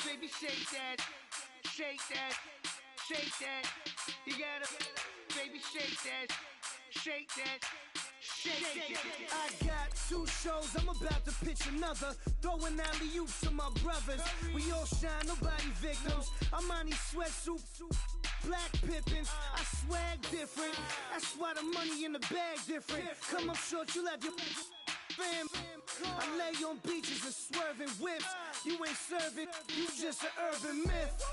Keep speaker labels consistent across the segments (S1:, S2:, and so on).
S1: baby, shake that, shake that, shake that. You gotta, baby, shake that, shake that. Shake. I got 2 shows, I'm about to pitch another. Throwing alley-oops to my brothers. We all shine, nobody victims. I'm on these sweatsuits, black pippins. I swag different. That's why the money in the bag different. Come up short, you'll have your fam. I lay on beaches and swerving whips. You ain't serving, you just an urban myth.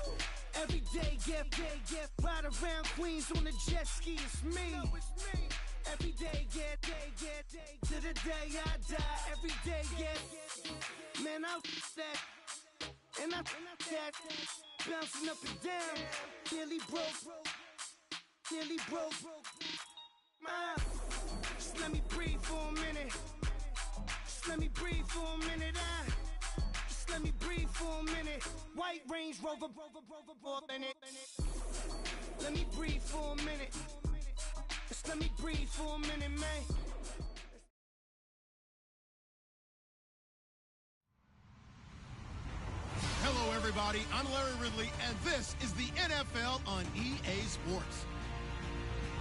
S1: Every day, get ride around Queens on a jet ski. It's me. Every day, get to the day I die. Every day, get man, I that and I that bouncing up and down. Nearly broke. Just let me breathe for a minute. Just let me breathe for a minute. Just let me breathe for a minute. White Range Rover, in it. Let me breathe for a minute. Just let me breathe for a minute, man.
S2: Hello, everybody. I'm Larry Ridley, and this is the NFL on EA Sports.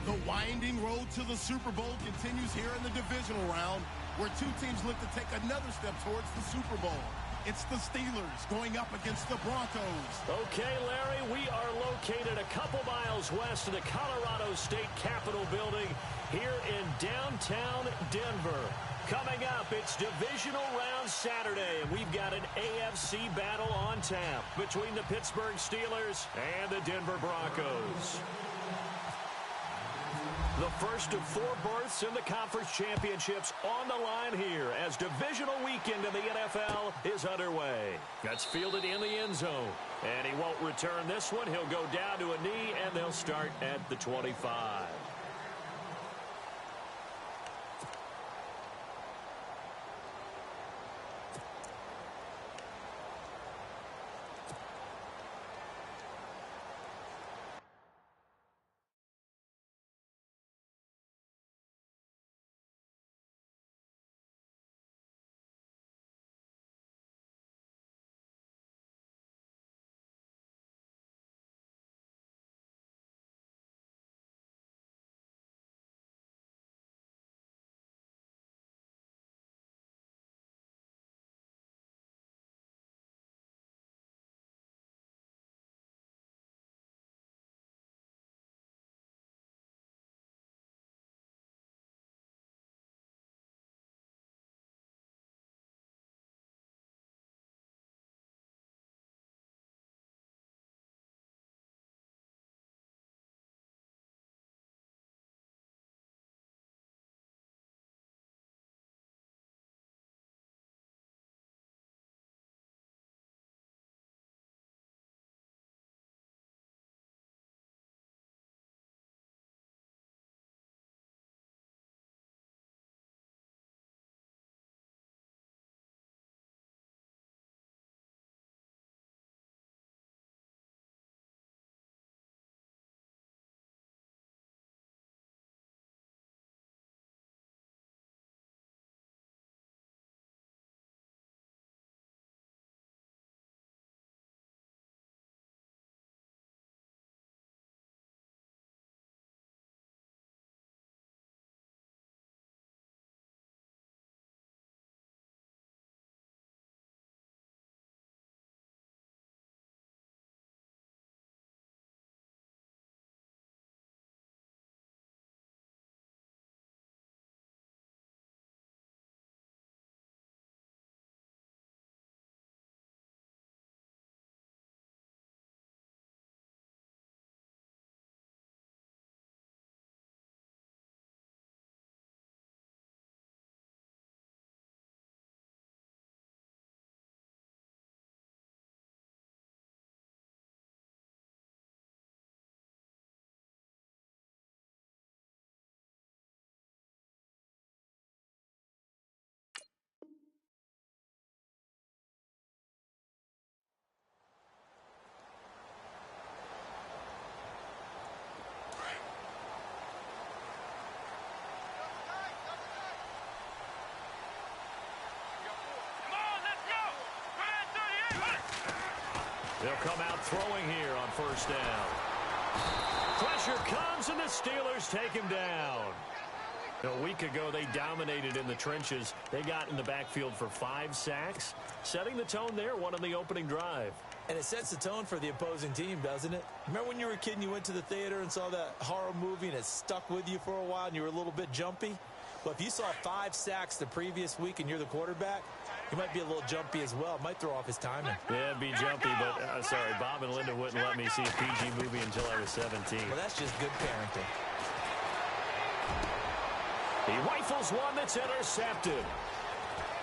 S2: The winding road to the Super Bowl continues here in the divisional round, where 2 teams look to take another step towards the Super Bowl. It's the Steelers going up against the Broncos.
S3: Okay, Larry, we are located a couple miles west of the Colorado State Capitol building here in downtown Denver. Coming up, it's divisional round Saturday, and we've got an AFC battle on tap between the Pittsburgh Steelers and the Denver Broncos. The first of 4 berths in the conference championships on the line here as divisional weekend in the NFL is underway. That's fielded in the end zone, and he won't return this one. He'll go down to a knee, and they'll start at the 25. They'll come out throwing here on first down. Pressure comes, and the Steelers take him down. A week ago, they dominated in the trenches. They got in the backfield for 5 sacks, setting the tone there, one on the opening drive.
S4: And it sets the tone for the opposing team, doesn't it? Remember when you were a kid and you went to the theater and saw that horror movie and it stuck with you for a while and you were a little bit jumpy? Well, if you saw 5 sacks the previous week and you're the quarterback, you might be a little jumpy as well. It might throw off his timing.
S3: Yeah, it'd be jumpy, but sorry, Bob and Linda wouldn't let me see a PG movie until I was 17.
S4: Well, that's just good parenting.
S3: He rifles one that's intercepted.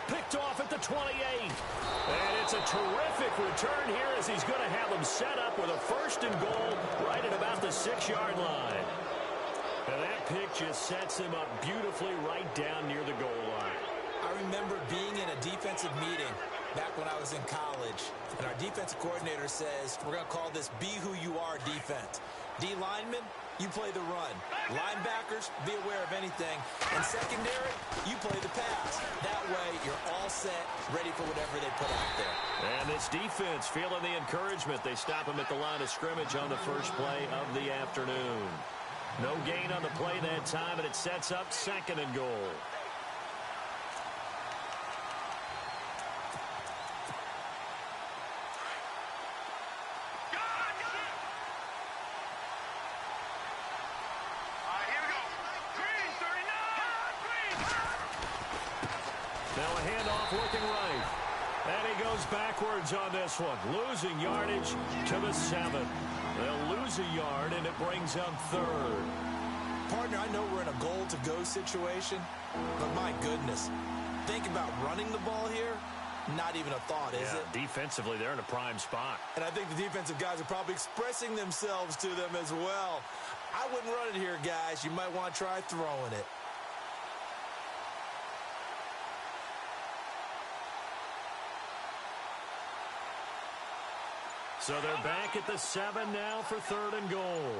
S3: Picked off at the 28. And it's a terrific return here as he's going to have them set up with a 1st and goal right at about the 6-yard line. And that pick just sets him up beautifully right down near the goal line.
S4: I remember being in a defensive meeting back when I was in college, and our defensive coordinator says, we're going to call this Be Who You Are defense. D linemen, you play the run. Linebackers, be aware of anything. And secondary, you play the pass. That way, you're all set, ready for whatever they put out there.
S3: And this defense feeling the encouragement. They stop him at the line of scrimmage on the first play of the afternoon. No gain on the play that time, and it sets up 2nd and goal. Looking right. And he goes backwards on this one. Losing yardage to the 7. They'll lose a yard, and it brings up 3rd.
S4: Partner, I know we're in a goal-to-go situation, but my goodness. Think about running the ball here. Not even a thought, is it?
S3: Defensively, they're in a prime spot.
S4: And I think the defensive guys are probably expressing themselves to them as well. I wouldn't run it here, guys. You might want to try throwing it.
S3: So they're back at the 7 now for 3rd and goal.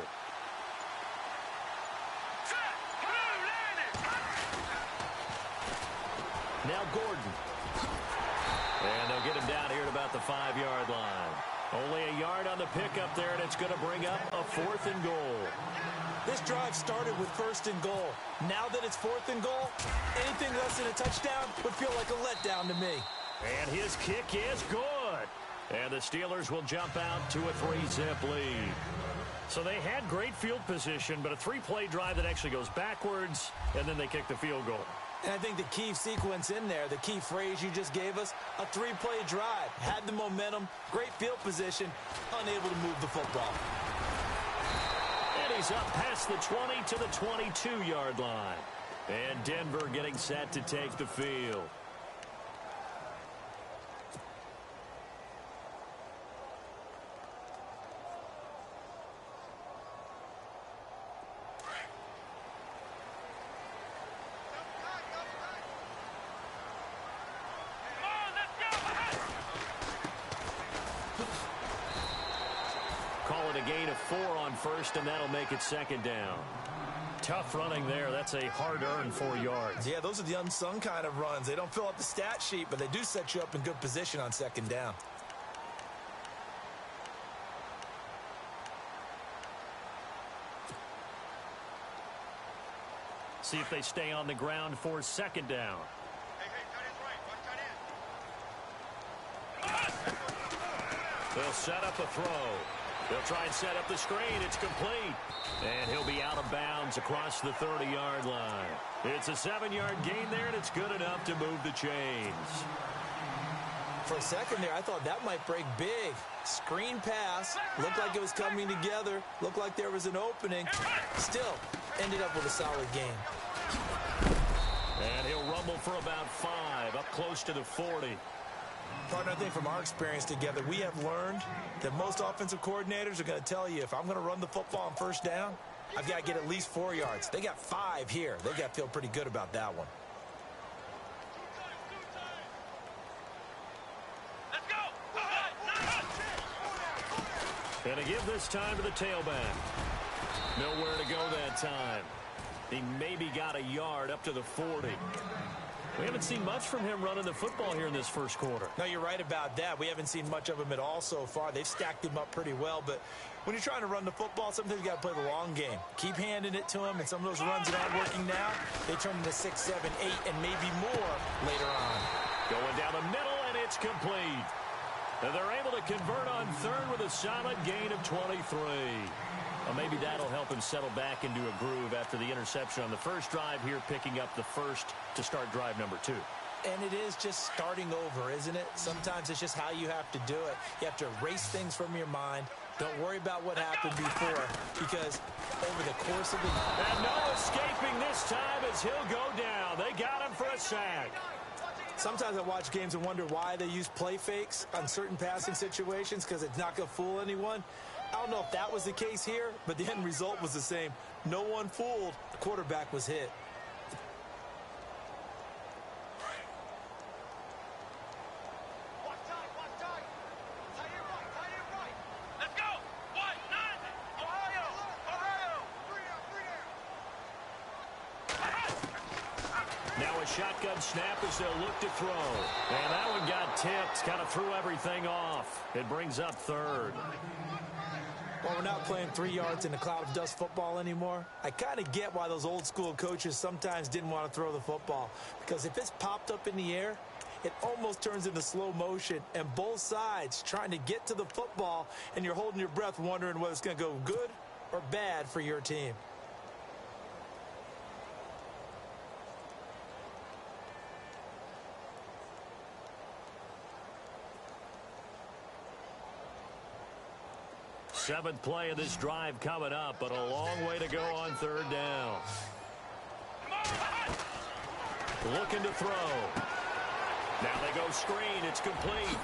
S3: Now Gordon. And they'll get him down here at about the 5-yard line. Only a yard on the pickup there, and it's going to bring up a 4th and goal.
S4: This drive started with 1st and goal. Now that it's 4th and goal, anything less than a touchdown would feel like a letdown to me.
S3: And his kick is good. And the Steelers will jump out to a 3-zip lead. So they had great field position, but a 3-play drive that actually goes backwards, and then they kick the field goal.
S4: And I think the key sequence in there, the key phrase you just gave us, a 3-play drive. Had the momentum, great field position, unable to move the football.
S3: And he's up past the 20 to the 22-yard line. And Denver getting set to take the field. Call it a gain of 4 on 1st, and that'll make it 2nd down. Tough running there. That's a hard-earned 4 yards.
S4: Yeah, those are the unsung kind of runs. They don't fill up the stat sheet, but they do set you up in good position on 2nd down.
S3: See if they stay on the ground for 2nd down. They'll set up a throw. They'll try and set up the screen. It's complete. And he'll be out of bounds across the 30-yard line. It's a 7-yard gain there, and it's good enough to move the chains.
S4: For a second there, I thought that might break big. Screen pass. Looked like it was coming together. Looked like there was an opening. Still, ended up with a solid game.
S3: And he'll rumble for about 5, up close to the 40.
S4: Partner, I think from our experience together, we have learned that most offensive coordinators are going to tell you, if I'm going to run the football on 1st down, I've got to get at least 4 yards. They got 5 here. They've got to feel pretty good about that one.
S3: And to give this time to the tailback. Nowhere to go that time. He maybe got a yard up to the 40. We haven't seen much from him running the football here in this first quarter.
S4: No, you're right about that. We haven't seen much of him at all so far. They've stacked him up pretty well, but when you're trying to run the football, sometimes you got to play the long game. Keep handing it to him, and some of those runs that aren't working now, they turn into 6, 7, 8, and maybe more later on.
S3: Going down the middle, and it's complete. And they're able to convert on third with a solid gain of 23. Well, maybe that'll help him settle back into a groove after the interception on the first drive here, picking up the first to start drive number 2.
S4: And it is just starting over, isn't it? Sometimes it's just how you have to do it. You have to erase things from your mind. Don't worry about what happened before, because over the course of the game.
S3: And no escaping this time as he'll go down. They got him for a sack.
S4: Sometimes I watch games and wonder why they use play fakes on certain passing situations, because it's not going to fool anyone. I don't know if that was the case here, but the end result was the same. No one fooled. The quarterback was hit.
S1: Let's go! 1-9! Ohio!
S3: Now a shotgun snap as they'll look to throw. And that one got tipped. Kind of threw everything off. It brings up third.
S4: Well, we're not playing 3 yards in a cloud of dust football anymore. I kind of get why those old school coaches sometimes didn't want to throw the football. Because if it's popped up in the air, it almost turns into slow motion. And both sides trying to get to the football, and you're holding your breath wondering whether it's going to go good or bad for your team.
S3: Seventh play of this drive coming up, but a long way to go on third down. Looking to throw. Now they go screen. It's complete.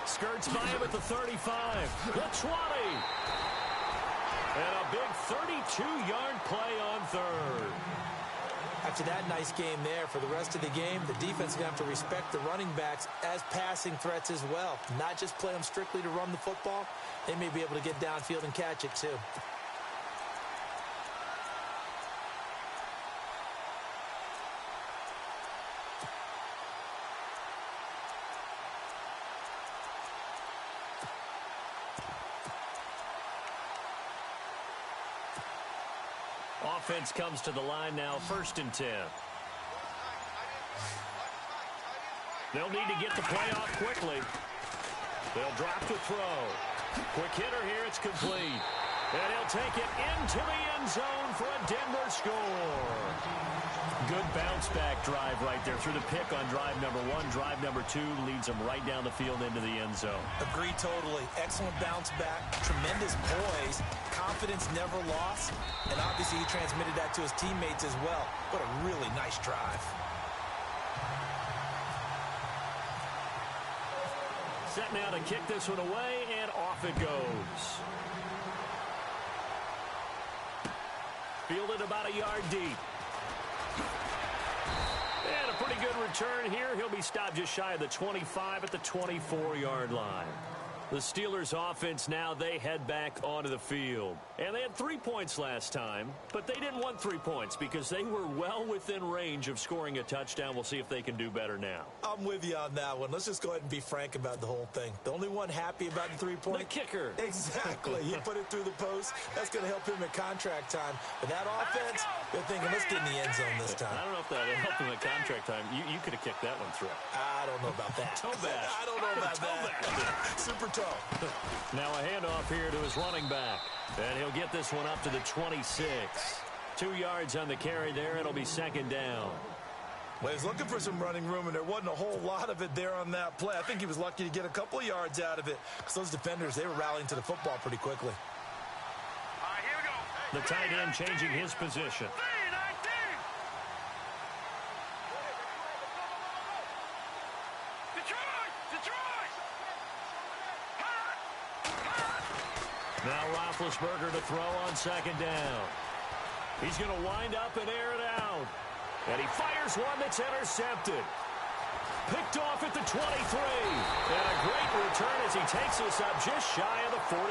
S3: Skirts by him at the 35. The 20. And a big 32-yard play on third.
S4: After that nice game there, for the rest of the game, the defense is going to have to respect the running backs as passing threats as well. Not just play them strictly to run the football. They may be able to get downfield and catch it, too.
S3: Offense comes to the line now, 1st and 10. They'll need to get the play off quickly. They'll drop to throw. Quick hitter here, it's complete. And he'll take it into the end zone for a Denver score. Good bounce-back drive right there through the pick on drive number 1. Drive number 2 leads them right down the field into the end zone.
S4: Agree totally. Excellent bounce-back, tremendous poise, confidence never lost, and obviously he transmitted that to his teammates as well. What a really nice drive.
S3: Set now to kick this one away, and off it goes. Fielded about a yard deep. And a pretty good return here. He'll be stopped just shy of the 25 at the 24-yard line. The Steelers offense now, they head back onto the field. And they had 3 points last time, but they didn't want 3 points because they were well within range of scoring a touchdown. We'll see if they can do better now.
S4: I'm with you on that one. Let's just go ahead and be frank about the whole thing. The only one happy about the 3-point.
S3: The kicker.
S4: Exactly. He put it through the post. That's going to help him at contract time. But that offense, they're thinking, let's get in the end zone this time.
S3: I don't know if that helped him at contract time. You could have kicked that one through.
S4: I don't know about that.
S3: Toe bash.
S4: I don't know about that. Super toe.
S3: Now a handoff here to his running back. And he'll get this one up to the 26. 2 yards on the carry there. It'll be 2nd down.
S4: Well, he's looking for some running room, and there wasn't a whole lot of it there on that play. I think he was lucky to get a couple of yards out of it because those defenders, they were rallying to the football pretty quickly.
S1: All right, here we go.
S3: The tight end changing his position. Now Roethlisberger to throw on 2nd down. He's going to wind up and air it out. And he fires one that's intercepted. Picked off at the 23. And a great return as he takes us up just shy of the 45.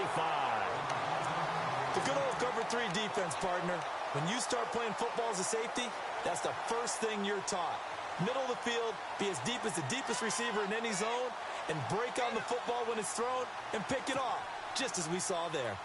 S4: The good old cover 3 defense, partner. When you start playing football as a safety, that's the first thing you're taught. Middle of the field, be as deep as the deepest receiver in any zone, and break on the football when it's thrown and pick it off, just as we saw there.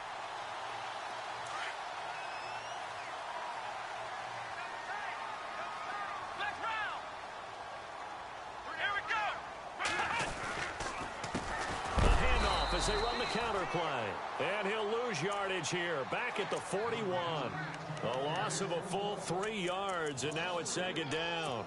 S3: As they run the counter play. And he'll lose yardage here. Back at the 41. A loss of a full 3 yards, and now it's second down.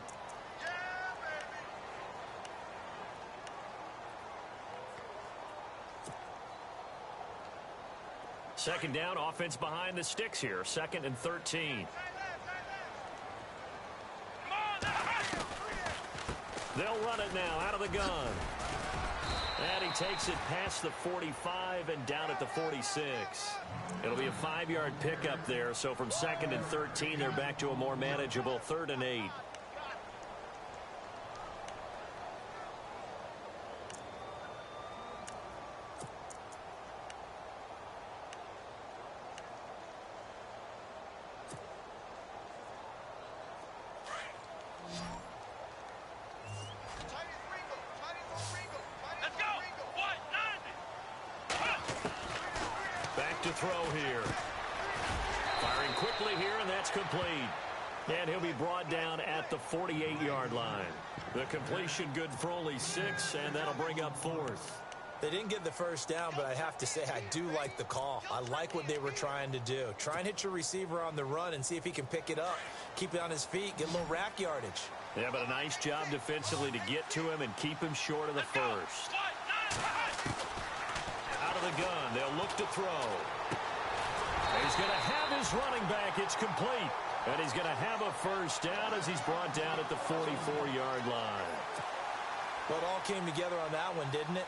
S3: Second down, offense behind the sticks here. 2nd and 13. They'll run it now out of the gun. And he takes it past the 45 and down at the 46. It'll be a 5-yard pickup there. So from 2nd and 13, they're back to a more manageable 3rd and 8. To throw here. Firing quickly here, and that's complete. And he'll be brought down at the 48-yard line. The completion good for only 6, and that'll bring up 4th.
S4: They didn't get the first down, but I have to say I do like the call. I like what they were trying to do. Try and hit your receiver on the run and see if he can pick it up. Keep it on his feet, get a little rack yardage.
S3: Yeah, but a nice job defensively to get to him and keep him short of the first. Out of the gun, they'll look to throw. He's going to have his running back. It's complete. And he's going to have a first down as he's brought down at the 44-yard line.
S4: Well, it all came together on that one, didn't it?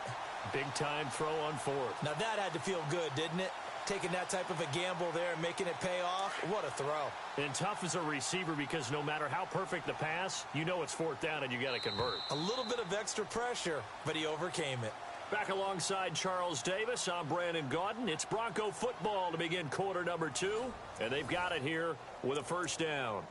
S3: Big-time throw on 4th.
S4: Now that had to feel good, didn't it? Taking that type of a gamble there and making it pay off. What a throw.
S3: And tough as a receiver because no matter how perfect the pass, you know it's 4th down and you got to convert.
S4: A little bit of extra pressure, but he overcame it.
S3: Back alongside Charles Davis, I'm Brandon Gaudin. It's Bronco football to begin quarter number 2, and they've got it here with a first down.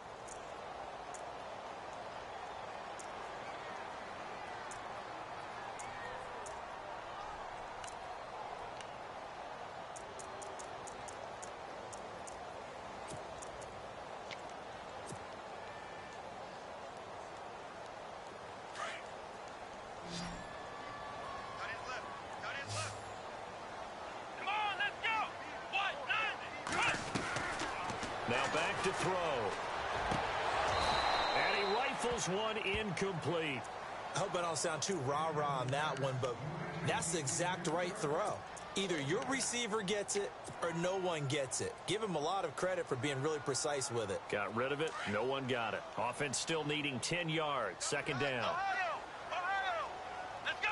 S3: Now back to throw. And he rifles one incomplete.
S4: I hope I don't sound too rah-rah on that one, but that's the exact right throw. Either your receiver gets it or no one gets it. Give him a lot of credit for being really precise with it.
S3: Got rid of it. No one got it. Offense still needing 10 yards. Second down.
S1: Let's go.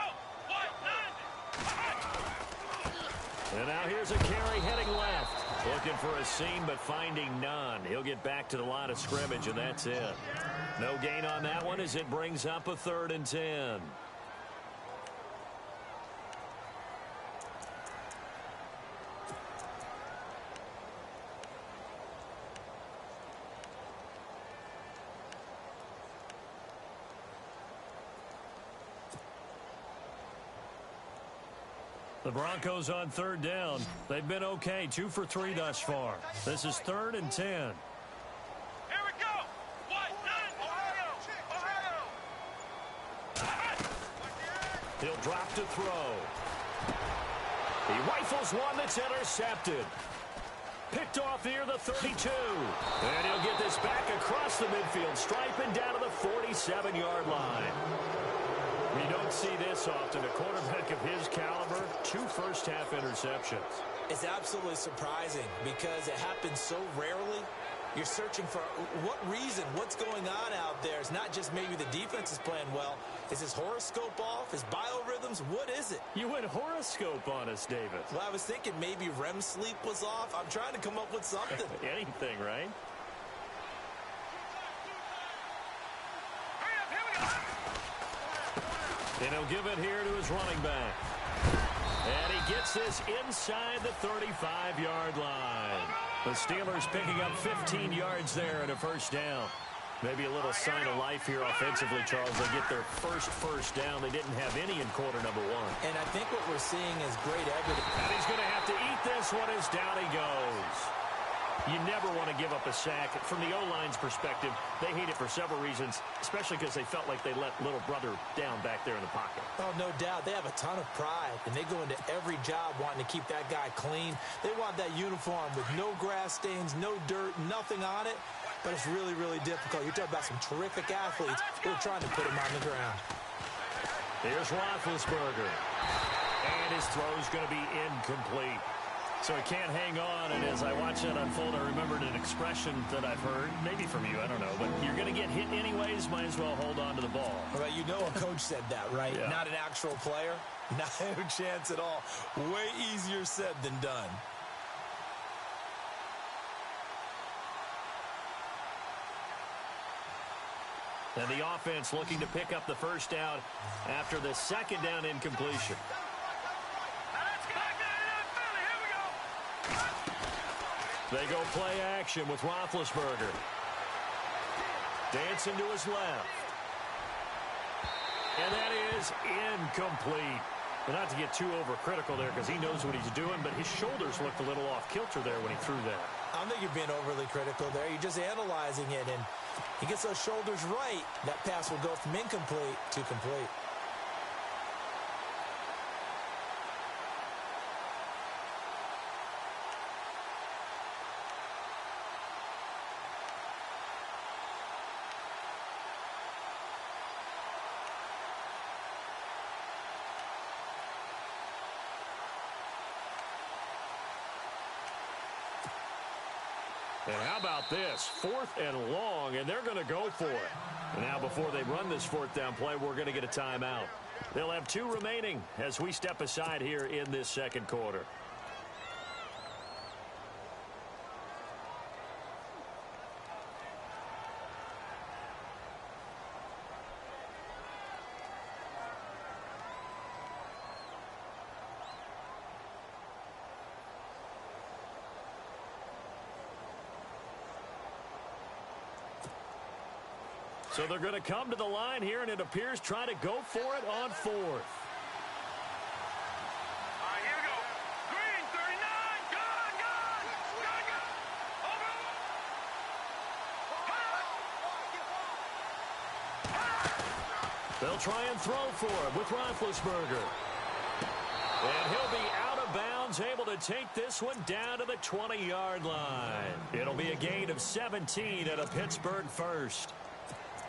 S3: And now here's a carry heading left. Looking for a seam, but finding none. He'll get back to the line of scrimmage, and that's it. No gain on that one as it brings up a 3rd and 10. The Broncos on 3rd down. They've been okay, 2 for 3 thus far. This is 3rd and 10.
S1: Here we go.
S3: He'll drop to throw. He rifles one that's intercepted. Picked off near the 32. And he'll get this back across the midfield stripe and down to the 47-yard line. We don't see this often. A quarterback of his caliber, 2 first-half interceptions.
S4: It's absolutely surprising because it happens so rarely. You're searching for what reason, what's going on out there. It's not just maybe the defense is playing well. Is his horoscope off? His biorhythms? What is it?
S3: You went horoscope on us, David.
S4: Well, I was thinking maybe REM sleep was off. I'm trying to come up with something.
S3: Anything, right? And he'll give it here to his running back. And he gets this inside the 35-yard line. The Steelers picking up 15 yards there and a first down. Maybe a little sign of life here offensively, Charles. They get their first down. They didn't have any in quarter number one.
S4: And I think what we're seeing is great evidence.
S3: And he's going to have to eat this one as down he goes. You never want to give up a sack. From the O-line's perspective, they hate it for several reasons, especially because they felt like they let little brother down back there in the pocket.
S4: Oh, no doubt. They have a ton of pride, and they go into every job wanting to keep that guy clean. They want that uniform with no grass stains, no dirt, nothing on it. But it's really, really difficult. You're talking about some terrific athletes who are trying to put him on the ground.
S3: Here's Roethlisberger. And his throw's going to be incomplete. So he can't hang on, and as I watch that unfold, I remembered an expression that I've heard, maybe from you, I don't know, but you're going to get hit anyways, might as well hold on to the ball.
S4: Well, you know a coach said that, right?
S3: Yeah.
S4: Not an actual player. Not a chance at all. Way easier said than done.
S3: And the offense looking to pick up the first down after the second down incompletion. They go play action with Roethlisberger. Dancing to his left. And that is incomplete. But not to get too overcritical there because he knows what he's doing, but his shoulders looked a little off kilter there when he threw that.
S4: I don't think you're being overly critical there. You're just analyzing it, and he gets those shoulders right. That pass will go from incomplete to complete.
S3: And how about this? 4th and long, and they're going to go for it. And now before they run this 4th down play, we're going to get a timeout. They'll have 2 remaining as we step aside here in this second quarter. So they're going to come to the line here, and it appears try to go for it on 4th.
S5: All right, here we go. Green, 39, gun. Over.
S3: They'll try and throw for it with Roethlisberger. And he'll be out of bounds, able to take this one down to the 20-yard line. It'll be a gain of 17 at a Pittsburgh first.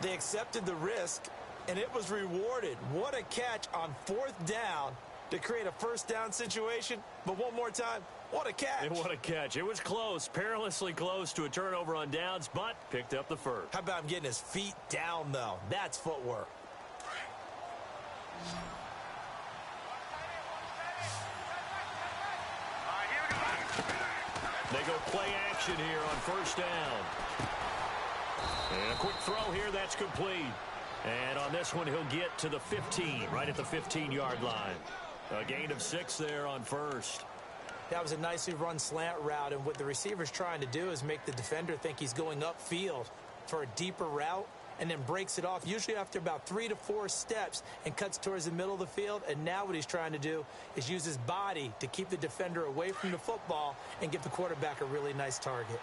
S4: They accepted the risk, and it was rewarded. What a catch on 4th down to create a first down situation. But one more time, what a catch.
S3: And what a catch. It was close, perilously close to a turnover on downs, but picked up the first.
S4: How about him getting his feet down, though? That's footwork.
S5: All right, here we go.
S3: They go play action here on 1st down. And a quick throw here, that's complete. And on this one, he'll get to the 15, right at the 15-yard line. A gain of 6 there on 1st.
S4: That was a nicely run slant route, and what the receiver's trying to do is make the defender think he's going upfield for a deeper route and then breaks it off, usually after about 3 to 4 steps, and cuts towards the middle of the field. And now what he's trying to do is use his body to keep the defender away from the football and give the quarterback a really nice target.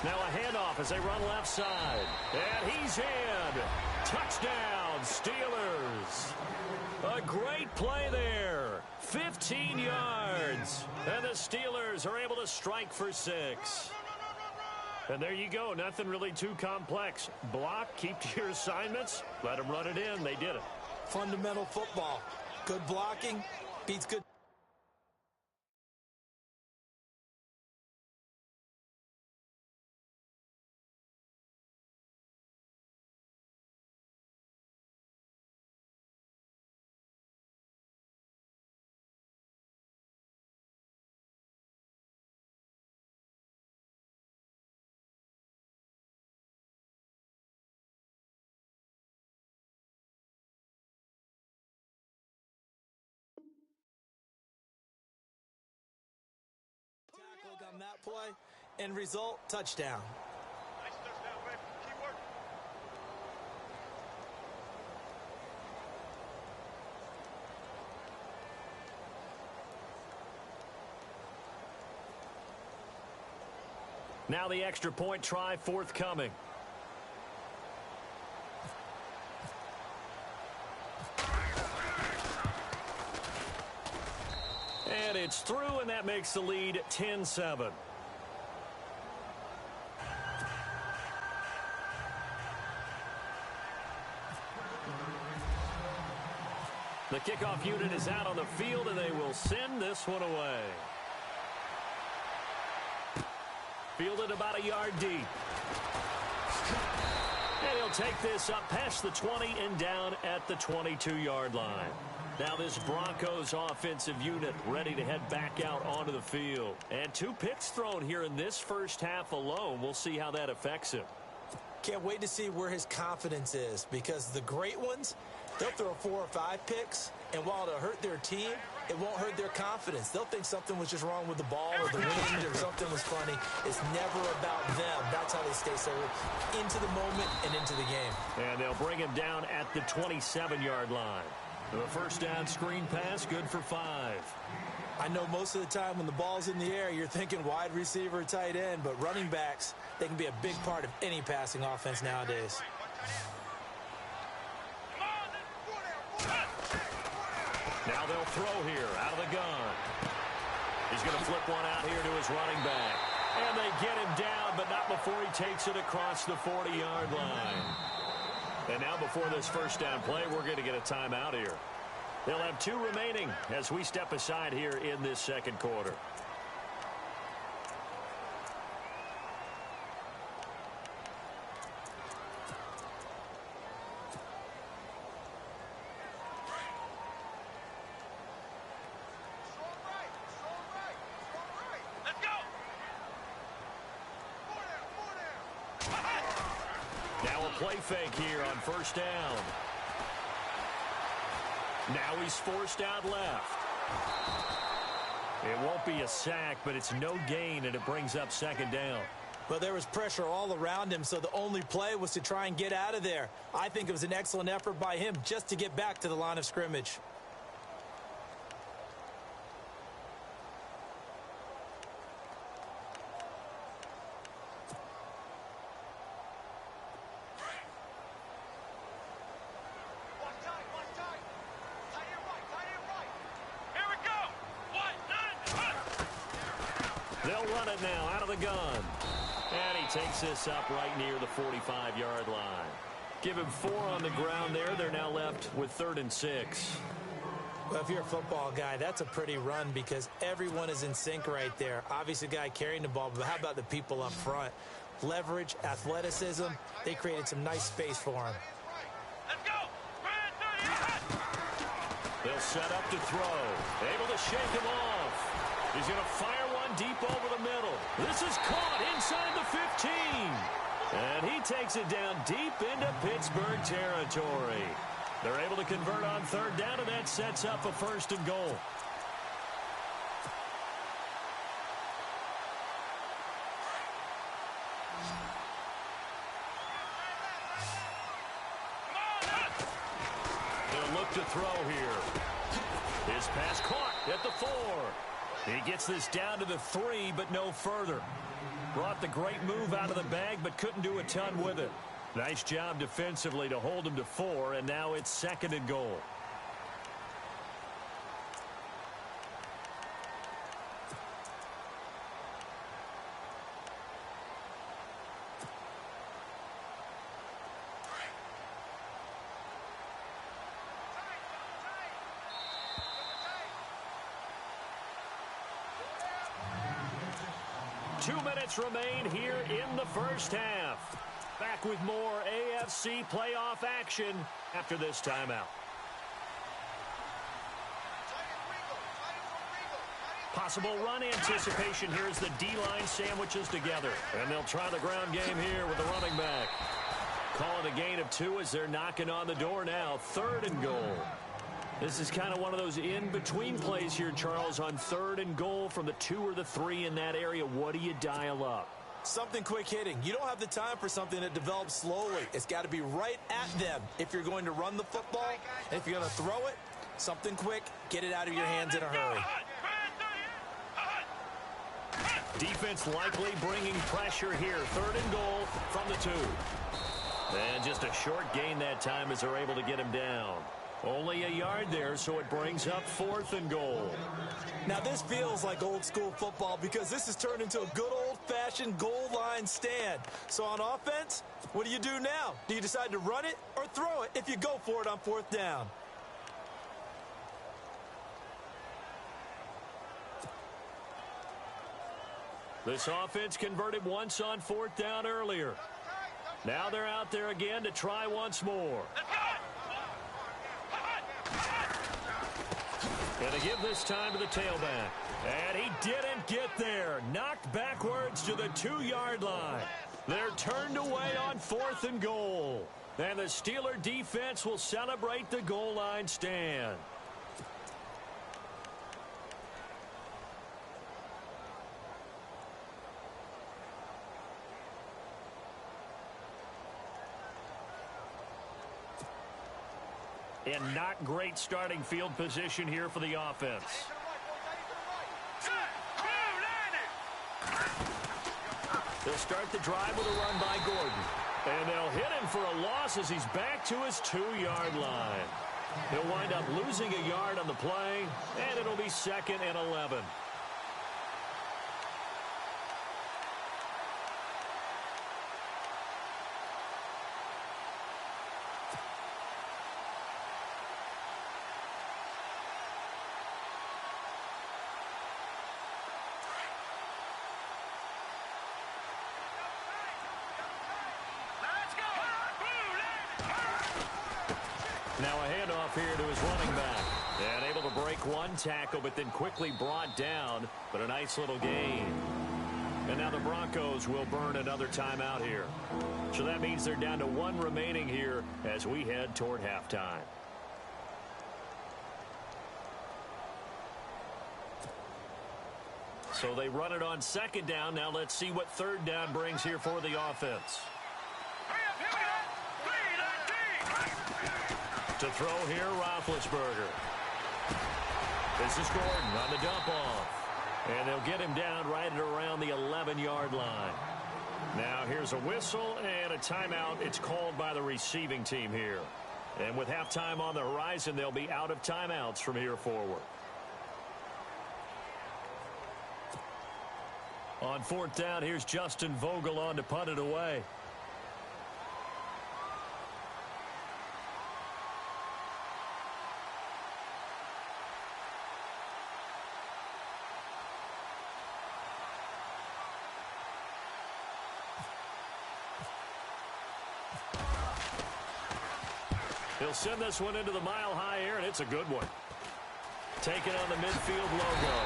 S3: Now a handoff as they run left side. And he's in. Touchdown, Steelers. A great play there. 15 yards. And the Steelers are able to strike for 6. And there you go. Nothing really too complex. Block, keep to your assignments, let them run it in. They did it.
S4: Fundamental football. Good blocking beats good. on that play. End result, touchdown.
S5: Nice touchdown, baby. Keep working.
S3: Now the extra point try forthcoming. And it's through, and that makes the lead 10-7. The kickoff unit is out on the field, and they will send this one away. Fielded about a yard deep. And he'll take this up past the 20 and down at the 22-yard line. Now this Broncos offensive unit ready to head back out onto the field. And 2 picks thrown here in this first half alone. We'll see how that affects him.
S4: Can't wait to see where his confidence is, because the great ones, they'll throw 4 or 5 picks, and while it'll hurt their team, it won't hurt their confidence. They'll think something was just wrong with the ball or the wind or something was funny. It's never about them. That's how they stay so into the moment and into the game.
S3: And they'll bring him down at the 27-yard line. The first down screen pass, good for 5.
S4: I know most of the time when the ball's in the air, you're thinking wide receiver, tight end, but running backs, they can be a big part of any passing offense nowadays.
S3: Now they'll throw here out of the gun. He's going to flip one out here to his running back. And they get him down, but not before he takes it across the 40-yard line. And now before this first down play, we're going to get a timeout here. They'll have 2 remaining as we step aside here in this second quarter.
S5: Let's go.
S3: Now a play fake here on first down. Now he's forced out left. It won't be a sack, but it's no gain, and it brings up second down.
S4: But there was pressure all around him, so the only play was to try and get out of there. I think it was an excellent effort by him just to get back to the line of scrimmage.
S3: They'll run it now out of the gun. And he takes this up right near the 45-yard line. Give him 4 on the ground there. They're now left with 3rd and 6.
S4: Well, if you're a football guy, that's a pretty run because everyone is in sync right there. Obviously, the guy carrying the ball, but how about the people up front? Leverage, athleticism, they created some nice space for him.
S5: Let's go.
S3: They'll set up to throw. Able to shake him off. He's going to fire one deep over the middle. This is caught inside the 15. And he takes it down deep into Pittsburgh territory. They're able to convert on 3rd down, and that sets up a 1st and goal. They'll look to throw here. His pass caught at the 4. He gets this down to the 3, but no further. Brought the great move out of the bag, but couldn't do a ton with it. Nice job defensively to hold him to 4, and now it's 2nd and goal. Two minutes remain here in the first half. Back with more AFC playoff action after this timeout. Possible run anticipation here as the D-line sandwiches together. And they'll try the ground game here with the running back. Calling a gain of 2 as they're knocking on the door now. 3rd and goal. This is kind of one of those in-between plays here, Charles, on 3rd and goal from the 2 or the 3 in that area. What do you dial up?
S4: Something quick hitting. You don't have the time for something that develops slowly. It's got to be right at them if you're going to run the football. And if you're going to throw it, something quick, get it out of your hands in a hurry.
S3: Defense likely bringing pressure here. 3rd and goal from the 2. And just a short gain that time as they're able to get him down. Only a yard there, so it brings up 4th and goal.
S4: Now, this feels like old-school football because this has turned into a good old-fashioned goal line stand. So on offense, what do you do now? Do you decide to run it or throw it if you go for it on 4th down?
S3: This offense converted once on 4th down earlier. Now they're out there again to try once more. Going to give this time to the tailback. And he didn't get there. Knocked backwards to the 2-yard line. They're turned away on 4th and goal. And the Steeler defense will celebrate the goal line stand. And not great starting field position here for the offense. They'll start the drive with a run by Gordon. And they'll hit him for a loss as he's back to his 2-yard line. He'll wind up losing a yard on the play, and it'll be 2nd and 11. Now a handoff here to his running back. And able to break one tackle, but then quickly brought down. But a nice little gain. And now the Broncos will burn another timeout here. So that means they're down to 1 remaining here as we head toward halftime. So they run it on 2nd down. Now let's see what 3rd down brings here for the offense. To throw here, Roethlisberger. This is Gordon on the dump off. And they'll get him down right at around the 11-yard line. Now here's a whistle and a timeout. It's called by the receiving team here. And with halftime on the horizon, they'll be out of timeouts from here forward. On 4th down, here's Justin Vogel on to punt it away. He'll send this one into the mile-high air, and it's a good one. Taking on the midfield logo.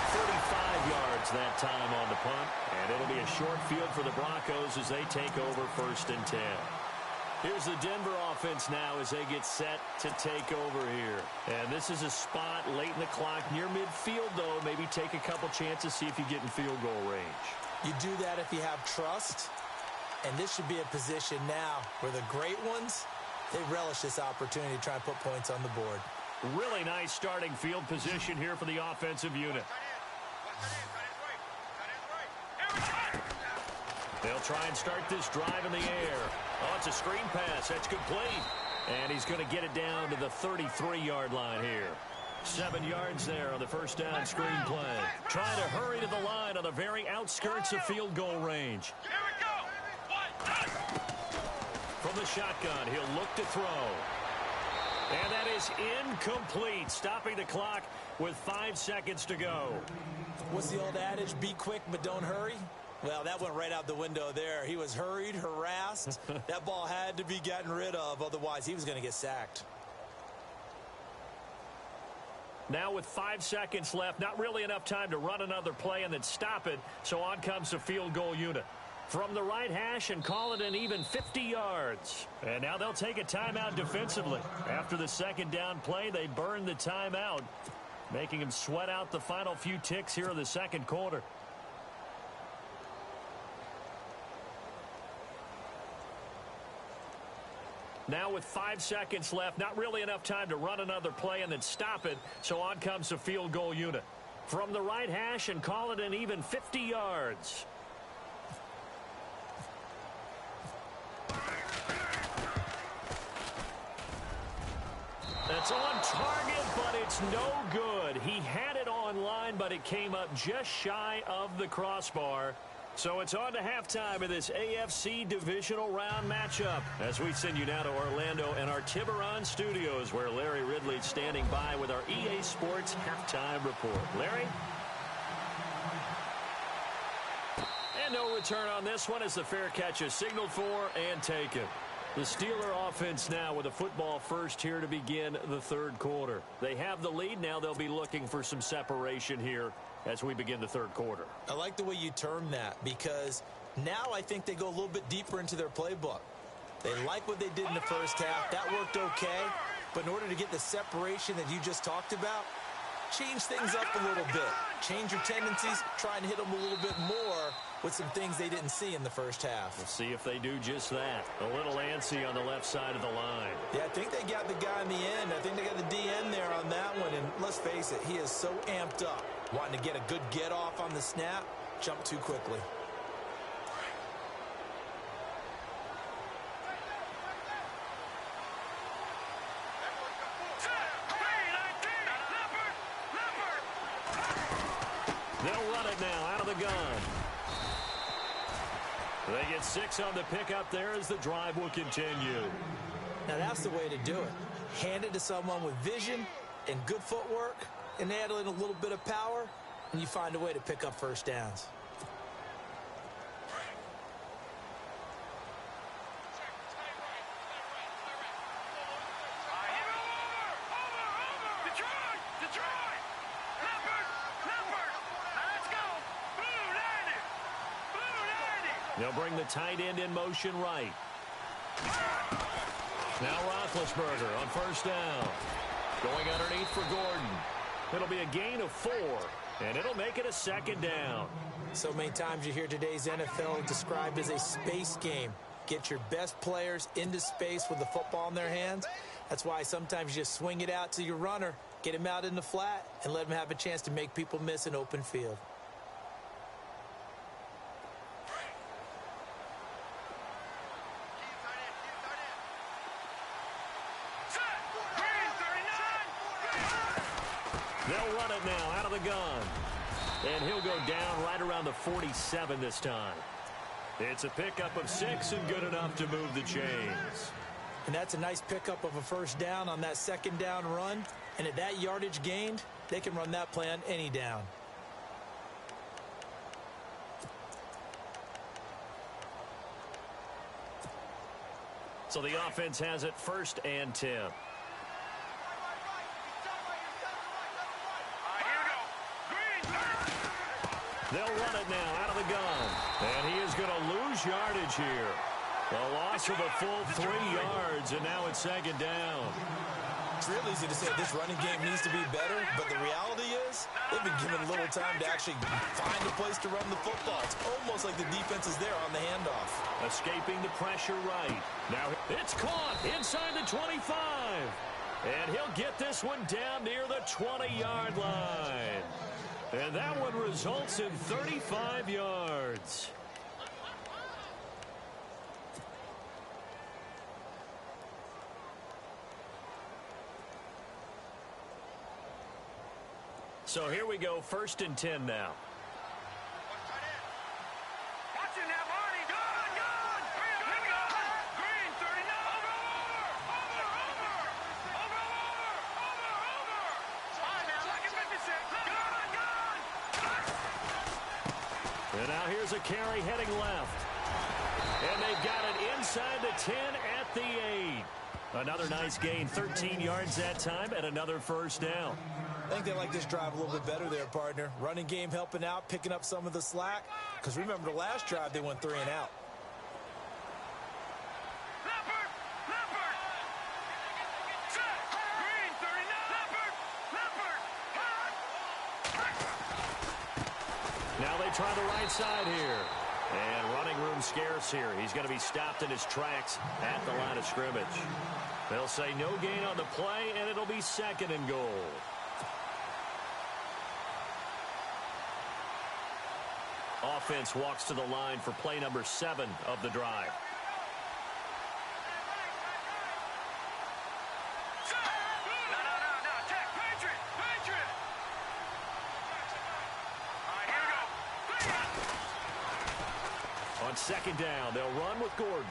S3: 35 yards that time on the punt, and it'll be a short field for the Broncos as they take over 1st and 10. Here's the Denver offense now as they get set to take over here. And this is a spot late in the clock near midfield, though. Maybe take a couple chances, see if you get in field goal range.
S4: You do that if you have trust, and this should be a position now where the great ones, they relish this opportunity to try and put points on the board.
S3: Really nice starting field position here for the offensive unit. They'll try and start this drive in the air. Oh, it's a screen pass. That's complete. And he's going to get it down to the 33-yard line here. 7 yards there on the 1st down screen play. Trying to hurry to the line on the very outskirts of field goal range.
S5: Here we go.
S3: From the shotgun, he'll look to throw. And that is incomplete, stopping the clock with 5 seconds to go.
S4: What's the old adage? Be quick, but don't hurry? Well, that went right out the window there. He was hurried, harassed. That ball had to be gotten rid of, otherwise he was going to get sacked.
S3: Now with 5 seconds left, not really enough time to run another play and then stop it, so on comes the field goal unit. from the right hash and call it an even 50 yards. And now they'll take a timeout defensively. After the second down play, they burn the timeout, making them sweat out the final few ticks here in the second quarter. Now with 5 seconds left, not really enough time to run another play and then stop it, so on comes the field goal unit. From the right hash and call it an even 50 yards. That's on target, but it's no good. He had it on line, but it came up just shy of the crossbar. So it's on to halftime of this AFC divisional round matchup as we send you now to Orlando and our Tiburon studios where Larry Ridley's standing by with our EA Sports halftime report. Larry? And no return on this one as the fair catch is signaled for and taken. The Steeler offense now with a football first here to begin the third quarter. They have the lead. Now they'll be looking for some separation here as we begin the third quarter.
S4: I like the way you term that because now I think they go a little bit deeper into their playbook. They like what they did in the first half. That worked okay. But in order to get the separation that you just talked about, change things up a little bit. Change your tendencies. Try and hit them a little bit more with some things they didn't see in the first half.
S3: We'll see if they do just that. A little antsy on the left side of the line.
S4: Yeah, I think they got the guy in the end. I think they got the DN there on that one. And let's face it, he is so amped up. Wanting to get a good get off on the snap, jump too quickly.
S3: They'll run it now out of the gun. They get 6 on the pickup there as the drive will continue.
S4: Now that's the way to do it. Hand it to someone with vision and good footwork and add in a little bit of power, and you find a way to pick up first downs.
S3: They'll bring the tight end in motion right. Now Roethlisberger on first down. Going underneath for Gordon. It'll be a gain of 4, and it'll make it a second down.
S4: So many times you hear today's NFL described as a space game. Get your best players into space with the football in their hands. That's why sometimes you just swing it out to your runner, get him out in the flat, and let him have a chance to make people miss an open field.
S3: They'll run it now out of the gun. And he'll go down right around the 47 this time. It's a pickup of 6 and good enough to move the chains.
S4: And that's a nice pickup of a first down on that second down run. And at that yardage gained, they can run that play on any down.
S3: So the offense has it 1st and 10. They'll run it now out of the gun. And he is going to lose yardage here. A loss of a full 3 yards, and now it's second down.
S4: It's real easy to say this running game needs to be better, but the reality is they've been given little time to actually find a place to run the football. It's almost like the defense is there on the handoff.
S3: Escaping the pressure right. Now it's caught inside the 25. And he'll get this one down near the 20-yard line. And that one results in 35 yards. So here we go, 1st and 10 now. And now here's a carry heading left. And they've got it inside the 10 at the 8. Another nice gain, 13 yards that time, and another first down.
S4: I think they like this drive a little bit better there, partner. Running game helping out, picking up some of the slack. Because remember, the last drive, they went 3 and out.
S3: Now they try the right side here. And running room scarce here. He's going to be stopped in his tracks at the line of scrimmage. They'll say no gain on the play, and it'll be 2nd and goal. Offense walks to the line for play number 7 of the drive. On 2nd down, they'll run with Gordon.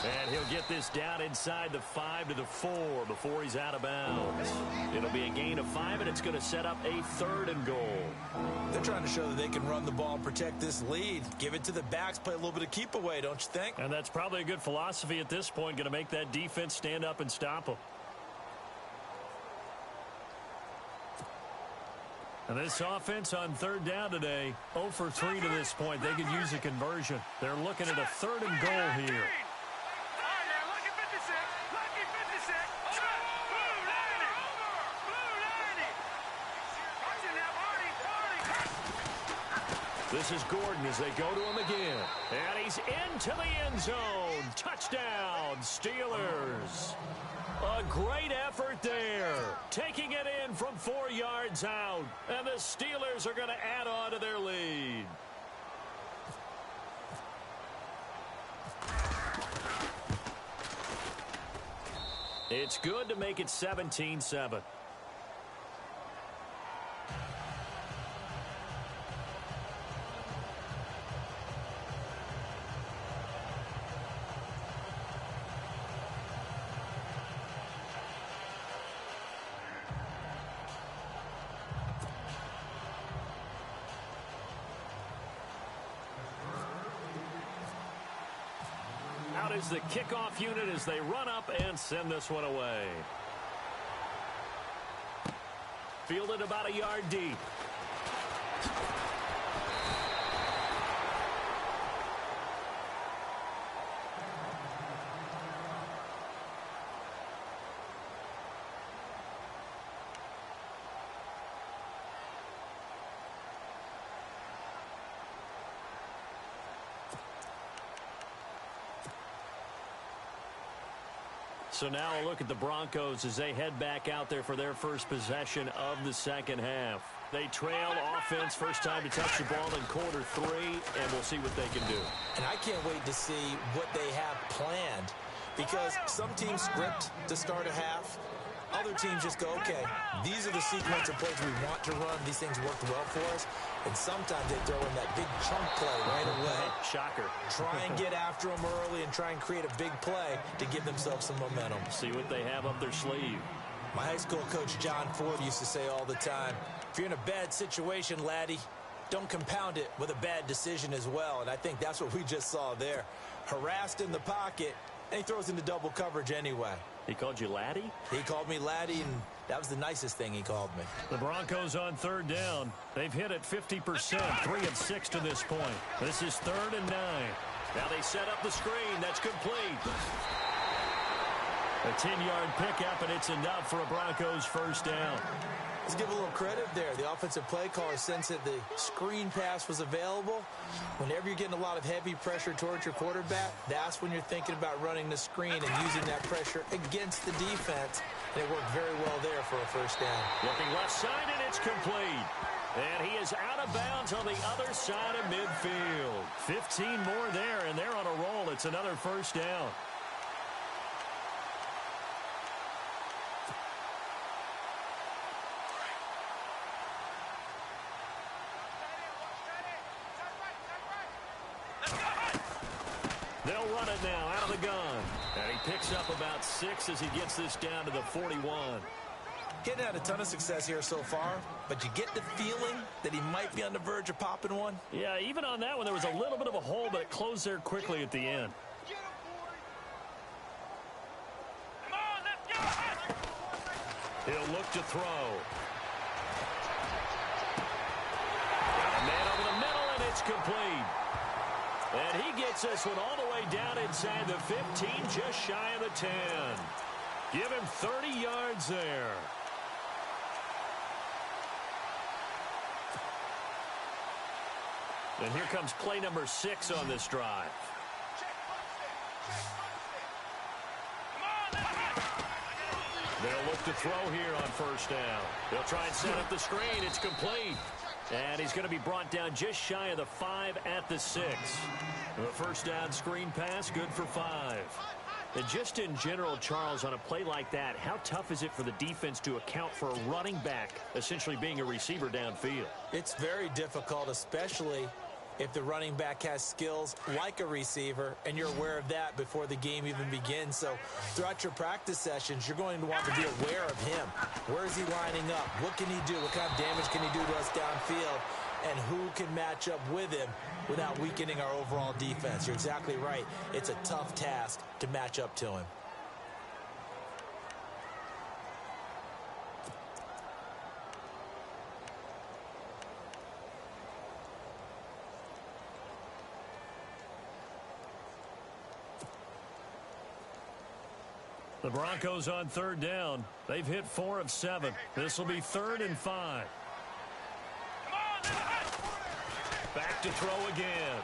S3: And he'll get this down inside the 5 to the 4 before he's out of bounds. It'll be a gain of 5, and it's going to set up a 3rd and goal.
S4: They're trying to show that they can run the ball and protect this lead. Give it to the backs, play a little bit of keep away, don't you think?
S3: And that's probably a good philosophy at this point, going to make that defense stand up and stop them. And this offense on 3rd down today, 0 for 3 to this point. They could use a conversion. They're looking at a 3rd and goal here. This is Gordon as they go to him again. And he's into the end zone. Touchdown, Steelers. A great effort there. Taking it in from 4 yards out. And the Steelers are going to add on to their lead. It's good to make it 17-7. Out is the kickoff unit as they run up and send this one away. Fielded about a yard deep. So now a look at the Broncos as they head back out there for their first possession of the 2nd half. They trail offense, first time to touch the ball in quarter 3, and we'll see what they can do.
S4: And I can't wait to see what they have planned, because some teams script to start a half. Other teams just go, okay, these are the sequence of plays we want to run. These things worked well for us. And sometimes they throw in that big chunk play right away.
S3: Shocker.
S4: Try and get after them early and try and create a big play to give themselves some momentum.
S3: See what they have up their sleeve.
S4: My high school coach, John Ford, used to say all the time, if you're in a bad situation, laddie, don't compound it with a bad decision as well. And I think that's what we just saw there. Harassed in the pocket, and he throws into double coverage anyway.
S3: He called you laddie?
S4: He called me laddie, and that was the nicest thing he called me.
S3: The Broncos on 3rd down. They've hit it 50%, 3 of 6 to this point. This is 3rd and 9. Now they set up the screen. That's complete. A 10-yard pickup, and it's enough for a Broncos first down.
S4: Let's give a little credit there. The offensive play caller sensed that the screen pass was available. Whenever you're getting a lot of heavy pressure towards your quarterback, that's when you're thinking about running the screen and using that pressure against the defense. And it worked very well there for a first down.
S3: Looking left side, and it's complete. And he is out of bounds on the other side of midfield. 15 more there, and they're on a roll. It's another first down. They'll run it now out of the gun. And he picks up about 6 as he gets this down to the 41.
S4: Getting had a ton of success here so far, but you get the feeling that he might be on the verge of popping one.
S3: Yeah, even on that one, there was a little bit of a hole, but it closed there quickly at the end. He'll look to throw. Got a man over the middle, and it's complete. And he gets this one all the way down inside the 15, just shy of the 10. Give him 30 yards there. And here comes play number 6 on this drive. They'll look to throw here on first down. They'll try and set up the screen. It's complete. And he's going to be brought down just shy of the 5 at the 6. The first down screen pass, good for 5. And just in general, Charles, on a play like that, how tough is it for the defense to account for a running back essentially being a receiver downfield?
S4: It's very difficult, especially if the running back has skills like a receiver, and you're aware of that before the game even begins. So throughout your practice sessions, you're going to want to be aware of him. Where is he lining up? What can he do? What kind of damage can he do to us downfield? And who can match up with him without weakening our overall defense? You're exactly right. It's a tough task to match up to him.
S3: The Broncos on third down. They've hit 4 of 7. This will be 3rd and 5. Back to throw again.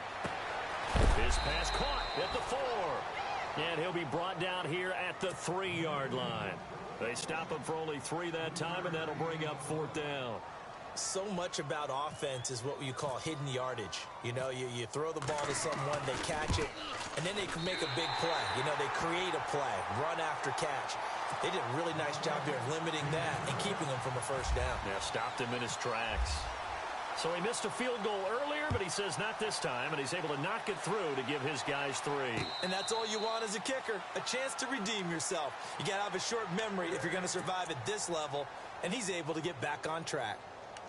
S3: His pass caught at the 4. And he'll be brought down here at the 3-yard line. They stop him for only 3 that time, and that'll bring up 4th down.
S4: So much about offense is what you call hidden yardage. You know, you throw the ball to someone, they catch it, and then they can make a big play. You know, they create a play, run after catch. They did a really nice job there limiting that and keeping him from a first down.
S3: Yeah, stopped him in his tracks. So he missed a field goal earlier, but he says not this time, and he's able to knock it through to give his guys 3.
S4: And that's all you want as a kicker, a chance to redeem yourself. You got to have a short memory if you're going to survive at this level, and he's able to get back on track.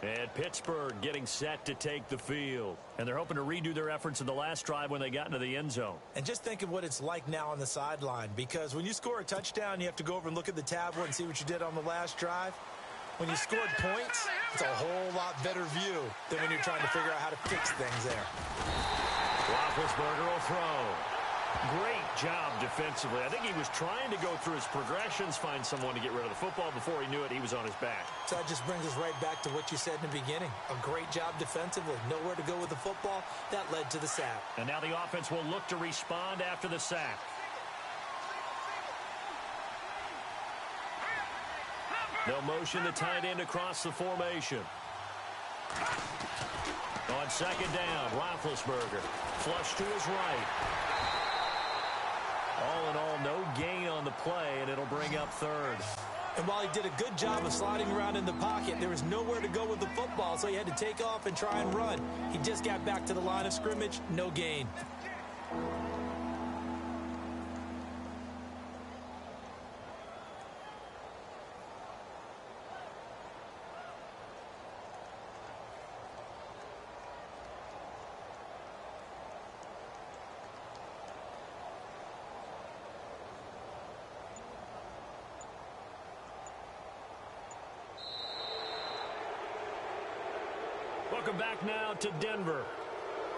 S3: And Pittsburgh getting set to take the field. And they're hoping to redo their efforts in the last drive when they got into the end zone.
S4: And just think of what it's like now on the sideline, because when you score a touchdown, you have to go over and look at the tablet and see what you did on the last drive. When you scored points, it's a whole lot better view than when you're trying to figure out how to fix things there.
S3: Roethlisberger will throw. Great job defensively. I think he was trying to go through his progressions, find someone to get rid of the football. Before he knew it, he was on his back.
S4: So that just brings us right back to what you said in the beginning. A great job defensively. Nowhere to go with the football. That led to the sack.
S3: And now the offense will look to respond after the sack. They'll motion the tight end across the formation. On second down, Roethlisberger. Flush to his right. All in all, no gain on the play, and it'll bring up 3rd.
S4: And while he did a good job of sliding around in the pocket, there was nowhere to go with the football, so he had to take off and try and run. He just got back to the line of scrimmage, no gain.
S3: Welcome back now to Denver.